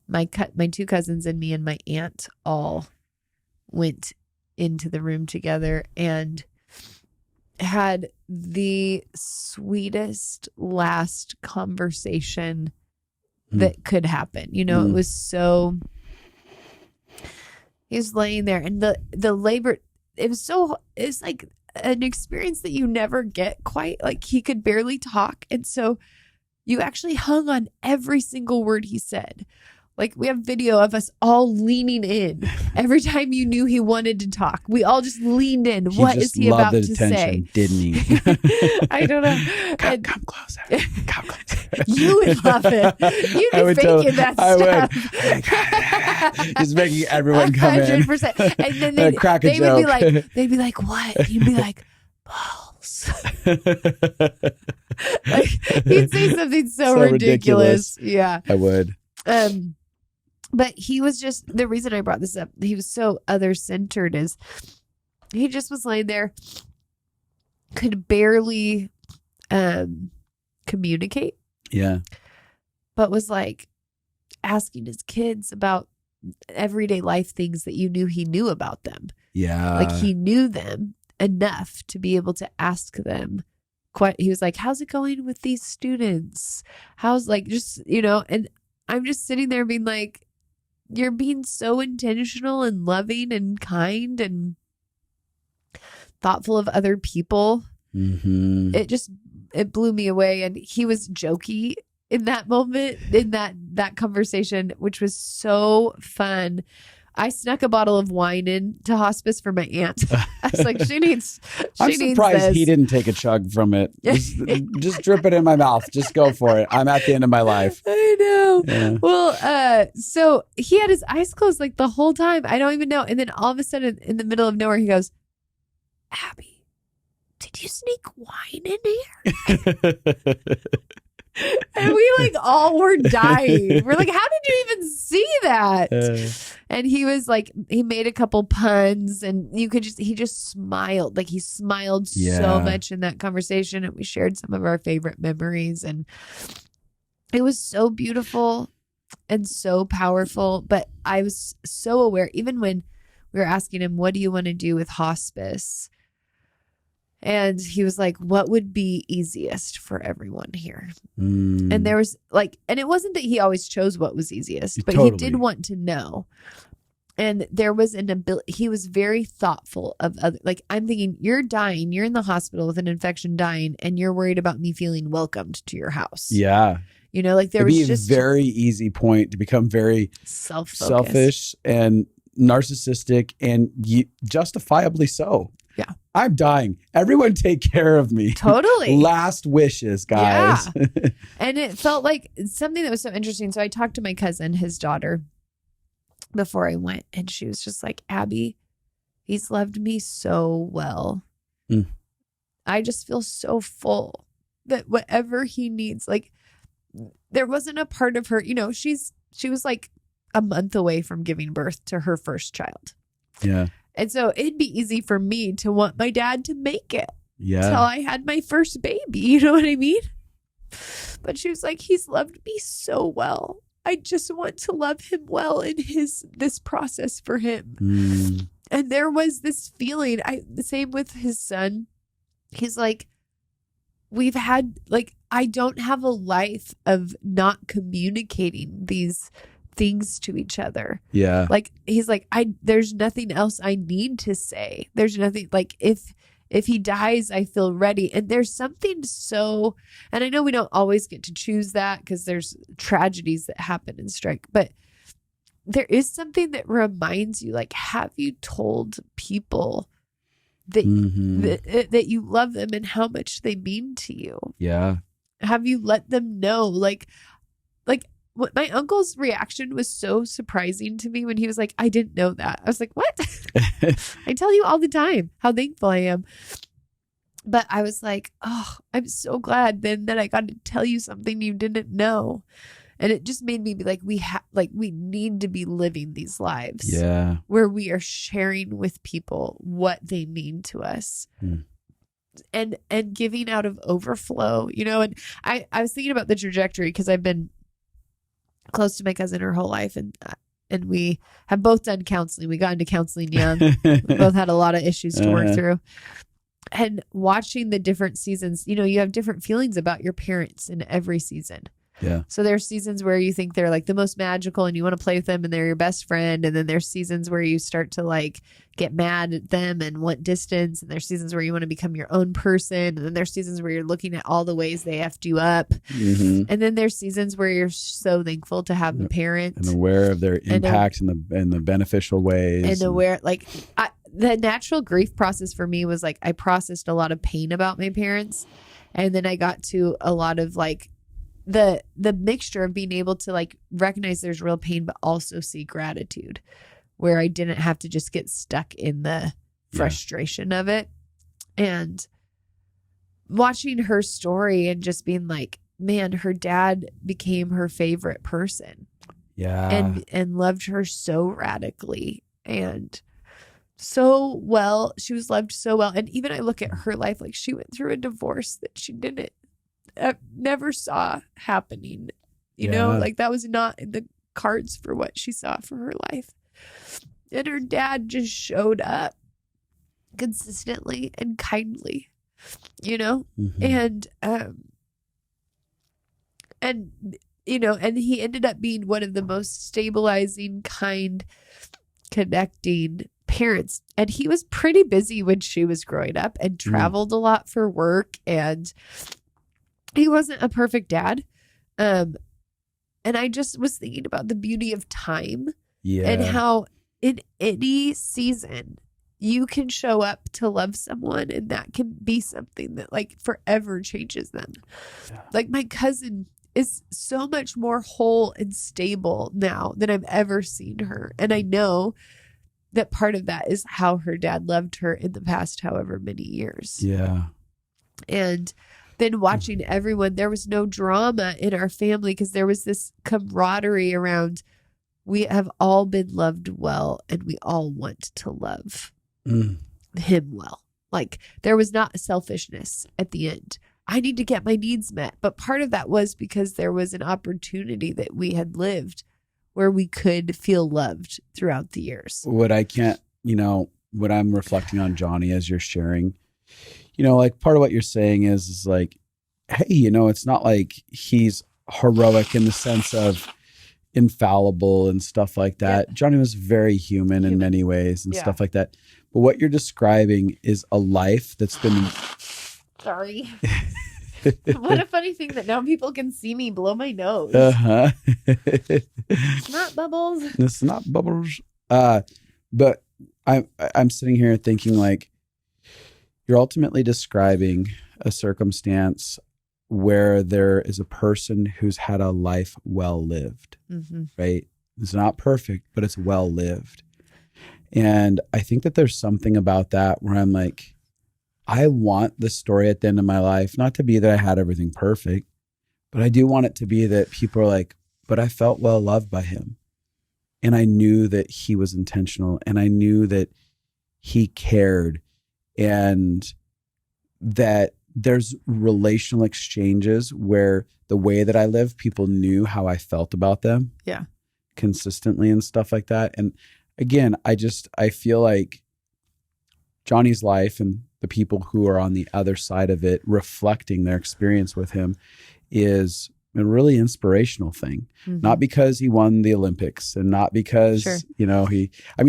my two cousins and me and my aunt all went into the room together and had the sweetest last conversation that could happen. It was so, he was laying there, and the labor, it was like an experience that you never get quite. Like, he could barely talk. And so you actually hung on every single word he said. Like we have video of us all leaning in every time you knew he wanted to talk. We all just leaned in. What is he about to say? Didn't he? I don't know. Come closer. Come closer. You would love it. You'd be faking that stuff. Just making everyone come 100%. in. And then they'd be like, what? You'd be like, balls. Like he'd say something so ridiculous. Yeah. I would. But he was just, the reason I brought this up, he was so other-centered is he just was laying there, could barely communicate. Yeah. But was like asking his kids about everyday life things that you knew he knew about them. Yeah. Like he knew them enough to be able to ask them. He was like, how's it going with these students? How's like, just, and I'm just sitting there being like, you're being so intentional and loving and kind and thoughtful of other people. Mm-hmm. It blew me away. And he was jokey in that moment, in that conversation, which was so fun. I snuck a bottle of wine into hospice for my aunt. I was like, I'm surprised he didn't take a chug from it. Just drip it in my mouth. Just go for it. I'm at the end of my life. I know. Yeah. Well, so he had his eyes closed like the whole time. I don't even know. And then all of a sudden in the middle of nowhere, he goes, Abby, did you sneak wine in here? And we like all were dying. We're like, how did you even see that? And he was like, he made a couple puns and he just smiled. Like he smiled so much in that conversation. And we shared some of our favorite memories. And it was so beautiful and so powerful. But I was so aware, even when we were asking him, what do you want to do with hospice? And he was like, what would be easiest for everyone here? And there was like, and it wasn't that he always chose what was easiest, but he did want to know. And there was an ability, he was very thoughtful of other, like, I'm thinking, you're dying, you're in the hospital with an infection dying, and you're worried about me feeling welcomed to your house. Yeah. Like there was just a very easy point to become very selfish and narcissistic and justifiably so. Yeah. I'm dying. Everyone take care of me. Totally. Last wishes, guys. Yeah. And it felt like something that was so interesting. So I talked to my cousin, his daughter, before I went, and she was just like, Abby, he's loved me so well. I just feel so full that whatever he needs, like there wasn't a part of her, she was like a month away from giving birth to her first child. Yeah. And so it'd be easy for me to want my dad to make it until I had my first baby. You know what I mean? But she was like, he's loved me so well. I just want to love him well in this process for him. And there was this feeling, the same with his son. He's like, we've had, like, I don't have a life of not communicating these things to each other. Yeah. Like he's like, there's nothing else I need to say. There's nothing, like if he dies, I feel ready. And there's something so, and I know we don't always get to choose that because there's tragedies that happen and strike, but there is something that reminds you, like, have you told people that that you love them and how much they mean to you? Yeah. Have you let them know, like what my uncle's reaction was so surprising to me when he was like, I didn't know that. I was like, what? I tell you all the time how thankful I am. But I was like, oh, I'm so glad then that I got to tell you something you didn't know. And it just made me be like, we need to be living these lives where we are sharing with people what they mean to us. And giving out of overflow, and I was thinking about the trajectory because I've been close to my cousin her whole life, and we have both done counseling. We got into counseling young. We both had a lot of issues to work through. And watching the different seasons, you have different feelings about your parents in every season. Yeah. So there's seasons where you think they're like the most magical and you want to play with them and they're your best friend. And then there's seasons where you start to like get mad at them and want distance. And there's seasons where you want to become your own person. And then there's seasons where you're looking at all the ways they effed you up. Mm-hmm. And then there's seasons where you're so thankful to have a parent. And aware of their impact and the beneficial ways. And aware, like, the natural grief process for me was like, I processed a lot of pain about my parents. And then I got to a lot of like, the mixture of being able to like recognize there's real pain, but also see gratitude, where I didn't have to just get stuck in the frustration of it. And watching her story and just being like, man, her dad became her favorite person. Yeah. And loved her so radically and so well. She was loved so well. And even I look at her life, like she went through a divorce that she never saw happening, you know, like that was not in the cards for what she saw for her life. And her dad just showed up consistently and kindly, you know, and you know, and he ended up being one of the most stabilizing, kind, connecting parents. And he was pretty busy when she was growing up and traveled a lot for work, and he wasn't a perfect dad. And I just was thinking about the beauty of time and how in any season you can show up to love someone, and that can be something that like forever changes them. Yeah. Like my cousin is so much more whole and stable now than I've ever seen her. And I know that part of that is how her dad loved her in the past, however many years. Yeah. And then watching everyone, there was no drama in our family because there was this camaraderie around, we have all been loved well and we all want to love him well. Like there was not a selfishness at the end. I need to get my needs met. But part of that was because there was an opportunity that we had lived where we could feel loved throughout the years. What I'm reflecting on, Johnny, as you're sharing, you know, like part of what you're saying is like, hey, you know, it's not like he's heroic in the sense of infallible and stuff like that. Yeah. Johnny was very human in many ways and stuff like that. But what you're describing is a life that's been... Sorry. What a funny thing that now people can see me blow my nose. It's not bubbles. It's not bubbles. But I'm sitting here thinking like, you're ultimately describing a circumstance where there is a person who's had a life well lived, right? It's not perfect, but it's well lived. And I think that there's something about that where I'm like, I want the story at the end of my life, not to be that I had everything perfect, but I do want it to be that people are like, but I felt well loved by him. And I knew that he was intentional, and I knew that he cared, and that there's relational exchanges where the way that I live, people knew how I felt about them consistently and stuff like that. And again, I feel like Johnny's life and the people who are on the other side of it reflecting their experience with him is a really inspirational thing. Not because he won the Olympics and not because, you know,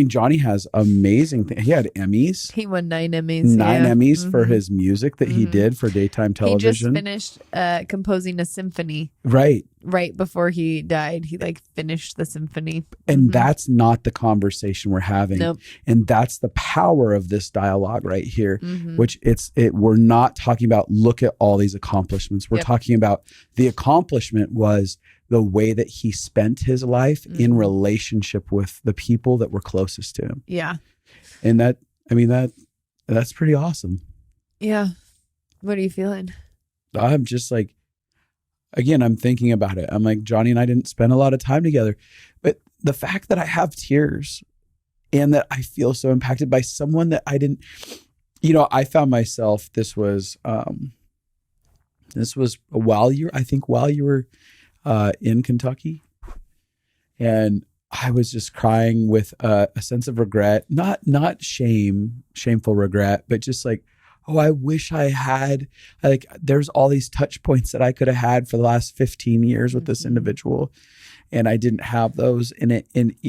Johnny has amazing things. He had Emmys. He won 9 Emmys. 9 Emmys for his music that he did for daytime television. He just finished composing a symphony. Right before he died, he like finished the symphony. And that's not the conversation we're having. Nope. And that's the power of this dialogue right here, which we're not talking about, look at all these accomplishments. We're talking about the accomplishment was the way that he spent his life in relationship with the people that were closest to him. Yeah. And that's pretty awesome. Yeah. What are you feeling? I'm just like, again, I'm thinking about it. I'm like, Johnny and I didn't spend a lot of time together, but the fact that I have tears and that I feel so impacted by someone that I didn't, you know, I found myself, this was while you were in Kentucky, and I was just crying with a sense of regret, not shameful regret, but just like, oh, I wish I had, like, there's all these touch points that I could have had for the last 15 years with this individual. And I didn't have those. And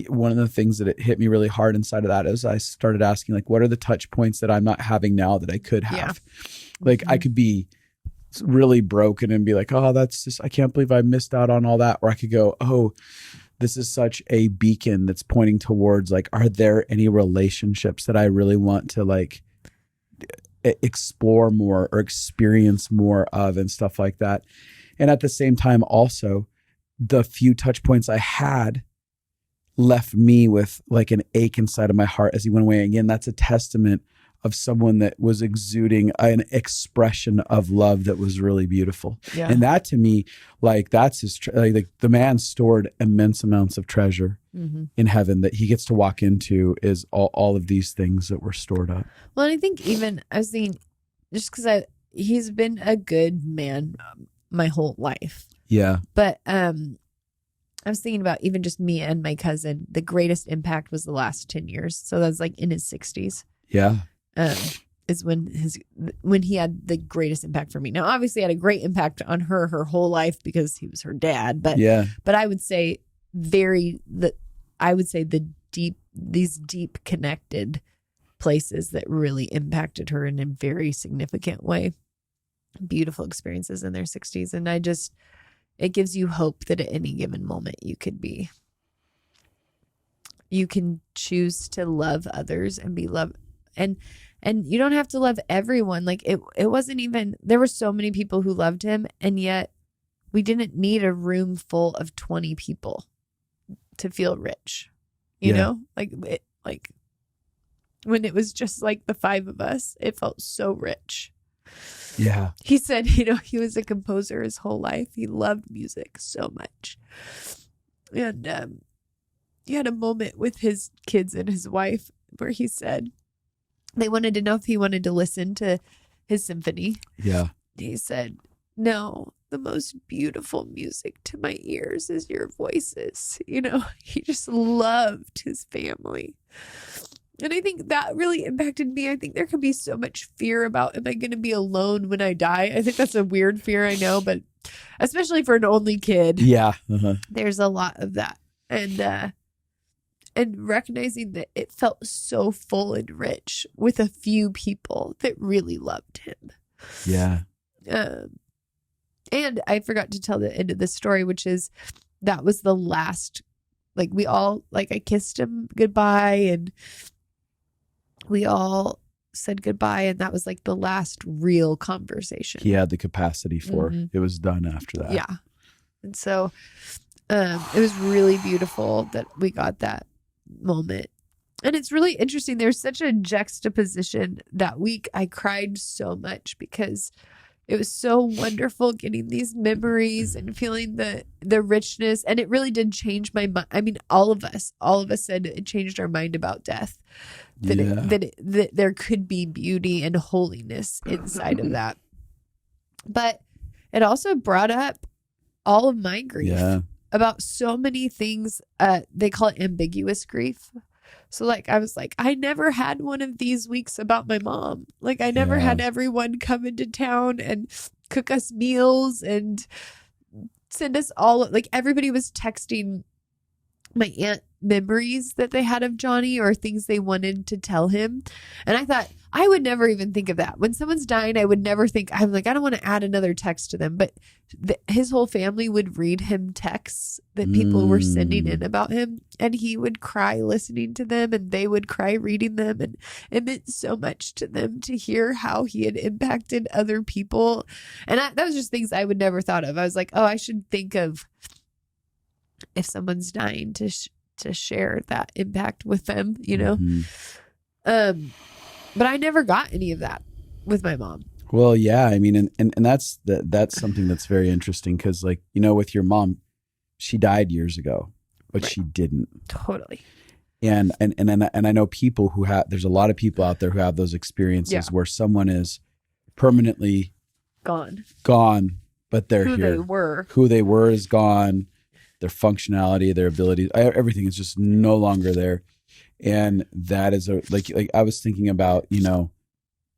one of the things that it hit me really hard inside of that is I started asking, like, what are the touch points that I'm not having now that I could have? Like, I could be really broken and be like, oh, that's just, I can't believe I missed out on all that. Or I could go, oh, this is such a beacon that's pointing towards, like, are there any relationships that I really want to, like, explore more or experience more of and stuff like that. And at the same time, also, the few touch points I had left me with like an ache inside of my heart as he went away. Again, that's a testament of someone that was exuding an expression of love that was really beautiful. Yeah. And that, to me, like, that's his, like, the man stored immense amounts of treasure in heaven that he gets to walk into, is all of these things that were stored up. Well, and I think even, I was thinking, just because he's been a good man my whole life. Yeah. But I was thinking about even just me and my cousin, the greatest impact was the last 10 years. So that was like in his 60s. Yeah. Is when he had the greatest impact for me. Now, obviously, he had a great impact on her whole life because he was her dad. But I would say these deep connected places that really impacted her in a very significant way. Beautiful experiences in their 60s. And it gives you hope that at any given moment you can choose to love others and be loved. And you don't have to love everyone. Like, it wasn't even, there were so many people who loved him, and yet we didn't need a room full of 20 people to feel rich. You know, like when it was just like the 5 of us, it felt so rich. Yeah. He said, he was a composer his whole life. He loved music so much. And he had a moment with his kids and his wife where he said they wanted to know if he wanted to listen to his symphony. Yeah. He said, no, the most beautiful music to my ears is your voices. He just loved his family. And I think that really impacted me. I think there can be so much fear about, am I going to be alone when I die? I think that's a weird fear, I know, but especially for an only kid. Yeah. There's a lot of that. And recognizing that it felt so full and rich with a few people that really loved him. Yeah. And I forgot to tell the end of the story, which is that was the last, like, we all, like, I kissed him goodbye and we all said goodbye. And that was like the last real conversation he had the capacity for. It was done after that. Yeah. And so it was really beautiful that we got that moment. And it's really interesting. There's such a juxtaposition that week. I cried so much because it was so wonderful getting these memories and feeling the richness. And it really did change my mind. I mean, all of us said it changed our mind about death. That there could be beauty and holiness inside of that. But it also brought up all of my grief about so many things. They call it ambiguous grief. So, like, I was like, I never had one of these weeks about my mom. Like, I never had everyone come into town and cook us meals and send us all, like, everybody was texting my aunt memories that they had of Johnny or things they wanted to tell him. And I thought, I would never even think of that. When someone's dying, I would never think, I'm like, I don't want to add another text to them. But his whole family would read him texts that people were sending in about him. And he would cry listening to them and they would cry reading them. And it meant so much to them to hear how he had impacted other people. And that was just things I would never thought of. I was like, oh, I should think of if someone's dying to share that impact with them, but I never got any of that with my mom. Well, yeah, I mean, and that's something that's very interesting because, like, with your mom, she died years ago, but she didn't. Totally. And I know people who there's a lot of people out there who have those experiences where someone is permanently gone, but they're here. Who they were is gone. Their functionality, their ability, everything is just no longer there. And that is like I was thinking about,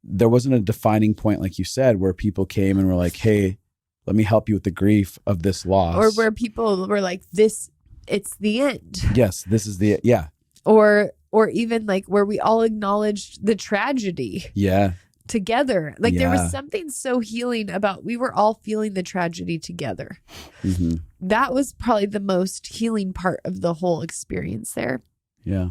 there wasn't a defining point, like you said, where people came and were like, hey, let me help you with the grief of this loss. Or where people were like, it's the end. Yes, this is the, yeah. Or even like where we all acknowledged the tragedy. Yeah. Together. Like there was something so healing about, we were all feeling the tragedy together. Mm-hmm. That was probably the most healing part of the whole experience there. Yeah.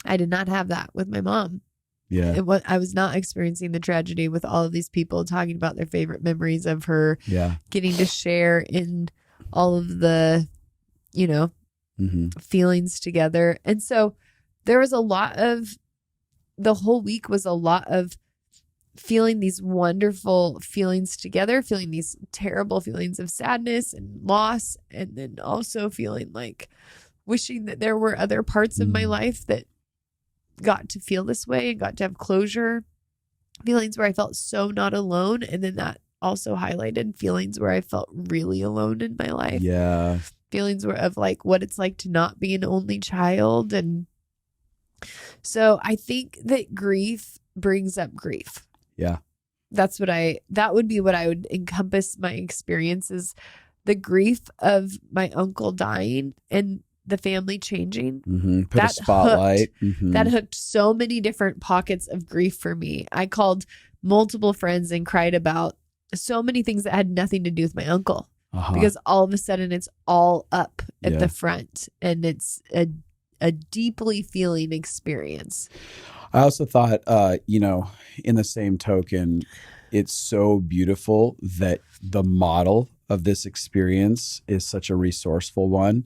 I did not have that with my mom. Yeah. I was not experiencing the tragedy with all of these people talking about their favorite memories of her, getting to share in all of the, feelings together. And so there was the whole week was a lot of feeling these wonderful feelings together, feeling these terrible feelings of sadness and loss, and then also feeling like wishing that there were other parts of my life that got to feel this way and got to have closure, feelings where I felt so not alone. And then that also highlighted feelings where I felt really alone in my life. Yeah. Feelings of like what it's like to not be an only child. And so I think that grief brings up grief. Yeah. That would be what I would encompass my experience is the grief of my uncle dying and the family changing. Mm-hmm. Put a spotlight. That hooked so many different pockets of grief for me. I called multiple friends and cried about so many things that had nothing to do with my uncle because all of a sudden it's all up at the front and it's a deeply feeling experience. I also thought, in the same token, it's so beautiful that the model of this experience is such a resourceful one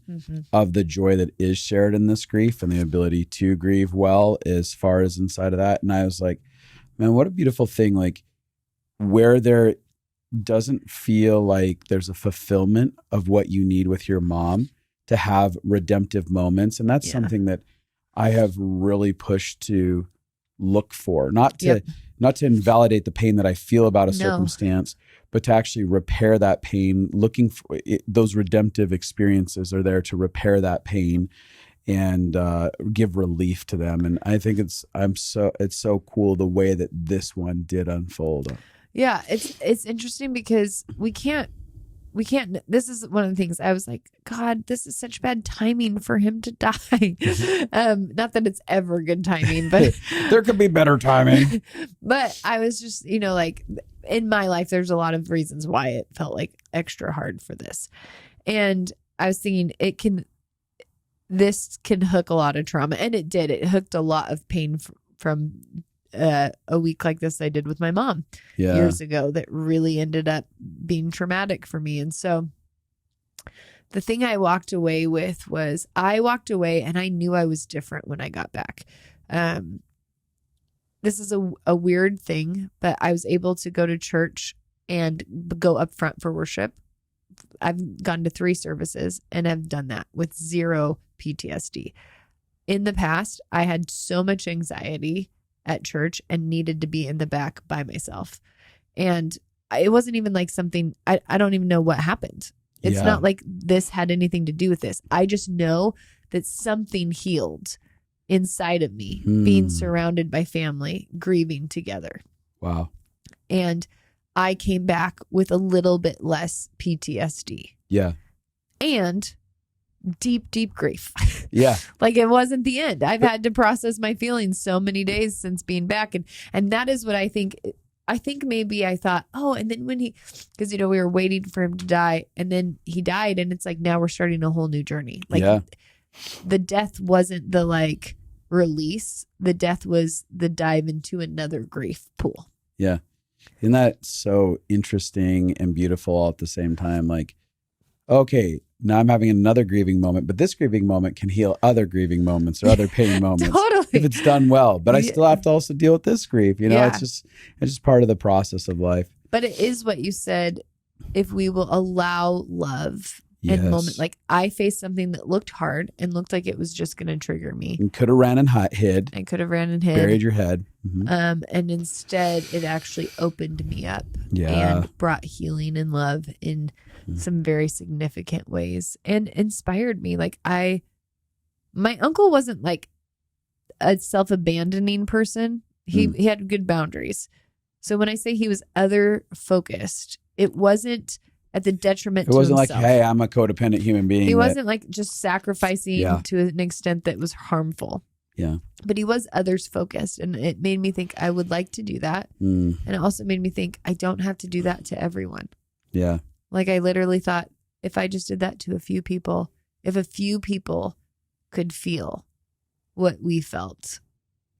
of the joy that is shared in this grief and the ability to grieve well as far as inside of that. And I was like, man, what a beautiful thing. Like where there doesn't feel like there's a fulfillment of what you need with your mom to have redemptive moments. And that's something that I have really pushed to look for, not to invalidate the pain that I feel about a circumstance, but to actually repair that pain. Looking for those redemptive experiences are there to repair that pain and give relief to them. And I think it's so cool the way that this one did unfold. Yeah, it's interesting because we can't. This is one of the things I was like, God, this is such bad timing for him to die. Not that it's ever good timing, but there could be better timing. But I was just, like in my life, there's a lot of reasons why it felt like extra hard for this. And I was thinking this can hook a lot of trauma. And it did. It hooked a lot of pain from a week like this I did with my mom years ago that really ended up being traumatic for me. And so the thing I walked away with was I walked away and I knew I was different when I got back. This is a weird thing, but I was able to go to church and go up front for worship. I've gone to 3 services and I've done that with 0 PTSD. In the past, I had so much anxiety at church and needed to be in the back by myself. And it wasn't even like something, I don't even know what happened. It's not like this had anything to do with this. I just know that something healed inside of me, being surrounded by family, grieving together. Wow. And I came back with a little bit less PTSD. Yeah. And deep grief. Yeah. Like it wasn't the end. I've had to process my feelings so many days since being back. And that is what I think maybe I thought, and then when because we were waiting for him to die and then he died and it's like, now we're starting a whole new journey. Like the death wasn't the like release. The death was the dive into another grief pool. Yeah. Isn't that so interesting and beautiful all at the same time? Like, okay, now I'm having another grieving moment, but this grieving moment can heal other grieving moments or other pain moments totally. If it's done well. But I still have to also deal with this grief. It's just part of the process of life. But it is what you said. If we will allow love and moment, like I faced something that looked hard and looked like it was just going to trigger me. You could have ran and hid. I could have ran and hid. Buried your head. Mm-hmm. And instead, it actually opened me up and brought healing and love in some very significant ways and inspired me. Like my uncle wasn't like a self-abandoning person. He had good boundaries, So when I say he was other focused, it wasn't at the detriment to himself. It wasn't like, hey, I'm a codependent human being. He wasn't like just sacrificing to an extent that was harmful. Yeah. But he was others focused. And it made me think I would like to do that. And it also made me think I don't have to do that to everyone. Yeah. Like I literally thought if I just did that to a few people, if a few people could feel what we felt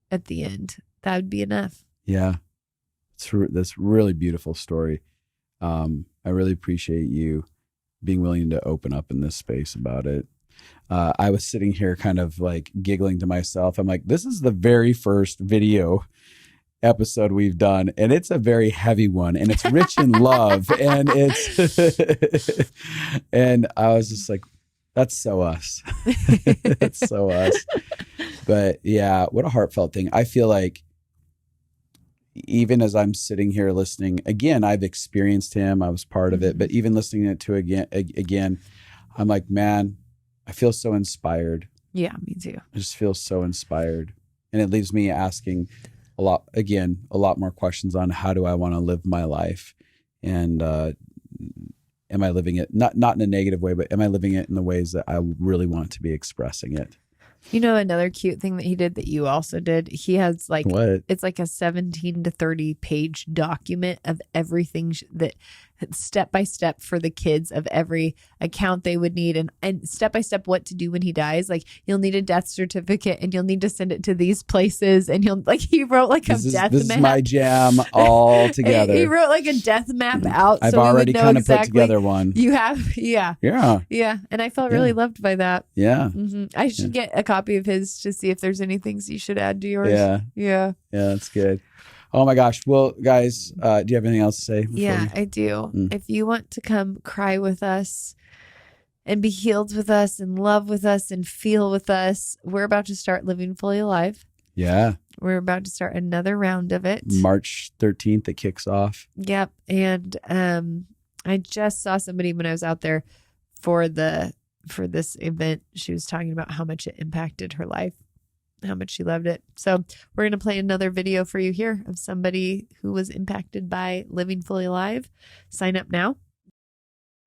at the end, that would be enough. Yeah. That's a really beautiful story. I really appreciate you being willing to open up in this space about it. I was sitting here kind of like giggling to myself. I'm like, this is the very first video episode we've done, and it's a very heavy one, and it's rich in love, and it's and I was just like, that's so us. That's so us. But yeah, what a heartfelt thing. I feel like even as I'm sitting here listening, again, I've experienced him. I was part of it, but even listening to it again, I'm like, man, I feel so inspired. Yeah, me too. I just feel so inspired. And it leaves me asking a lot more questions on how do I want to live my life? And am I living it, not in a negative way, but am I living it in the ways that I really want to be expressing it? You know, another cute thing that he did that you also did, he has like, what? It's like a 17 to 30 page document of everything that step by step for the kids of every account they would need and step by step what to do when he dies. Like you'll need a death certificate and you'll need to send it to these places. And he wrote like a death map. This is my jam all together. He wrote like a death map out. I've already kind of put together one. You have? Yeah. Yeah. Yeah. And I felt really loved by that. Yeah. Mm-hmm. I should get a copy of his to see if there's any things you should add to yours. Yeah. Yeah. Yeah. That's good. Oh my gosh. Well, guys, do you have anything else to say? Yeah, I do. If you want to come cry with us and be healed with us and love with us and feel with us, we're about to start Living Fully Alive. Yeah. We're about to start another round of it. March 13th, it kicks off. Yep. And I just saw somebody when I was out there for this event. She was talking about how much it impacted her life, how much she loved it. So we're going to play another video for you here of somebody who was impacted by Living Fully Alive. Sign up now.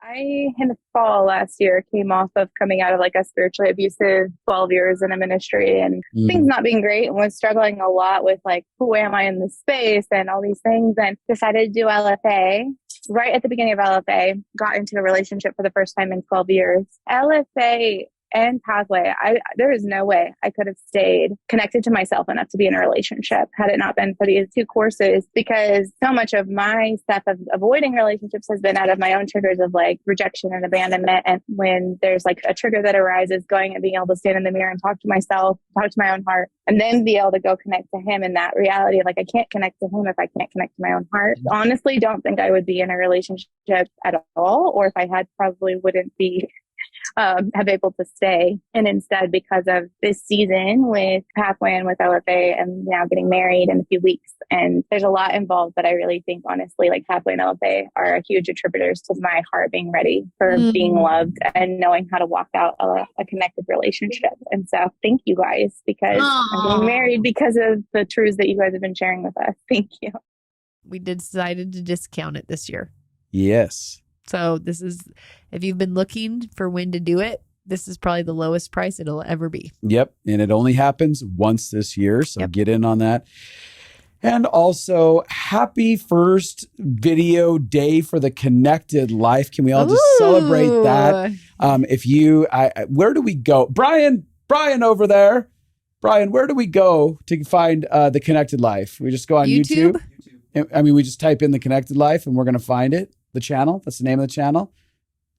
I, in the fall last year, came off of coming out of like a spiritually abusive 12 years in a ministry and things not being great, and was struggling a lot with like, who am I in this space and all these things, and decided to do LFA. Right at the beginning of LFA, got into a relationship for the first time in 12 years. LFA and Pathway, there is no way I could have stayed connected to myself enough to be in a relationship had it not been for these two courses, because so much of my stuff of avoiding relationships has been out of my own triggers of like rejection and abandonment. And when there's like a trigger that arises, going and being able to stand in the mirror and talk to myself, talk to my own heart, and then be able to go connect to him in that reality of like, I can't connect to him if I can't connect to my own heart. Honestly, don't think I would be in a relationship at all, or if I had, probably wouldn't be have able to stay. And instead, because of this season with Pathway and with LFA, and now getting married in a few weeks, and there's a lot involved, but I really think honestly, like Pathway and LFA are huge attributors to my heart being ready for being loved and knowing how to walk out a connected relationship. And so thank you guys, because I'm getting married because of the truths that you guys have been sharing with us. Thank you. We decided to discount it this year. Yes. So this is, if you've been looking for when to do it, this is probably the lowest price it'll ever be. Yep. And it only happens once this year. So get in on that. And also, happy first video day for the connected life. Can we all just celebrate that? Where do we go? Brian over there. Brian, where do we go to find the connected life? We just go on YouTube. I mean, we just type in the connected life and we're going to find it. The channel. That's the name of the channel.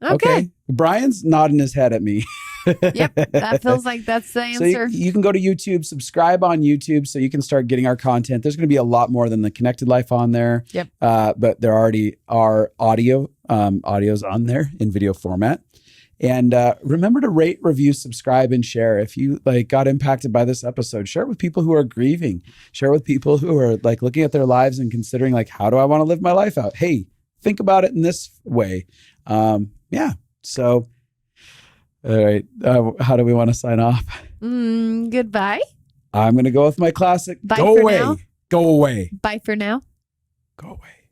Okay. Brian's nodding his head at me. Yep. That feels like that's the answer. So you can go to YouTube, subscribe on YouTube so you can start getting our content. There's going to be a lot more than the connected life on there. Yep. But there already are audios on there in video format. And remember to rate, review, subscribe, and share. If you got impacted by this episode, share it with people who are grieving. Share it with people who are looking at their lives and considering how do I want to live my life out? Hey, think about it in this way. So, all right. How do we want to sign off? Goodbye. I'm going to go with my classic. Bye Go for away. now. Go away. Bye for now. go away.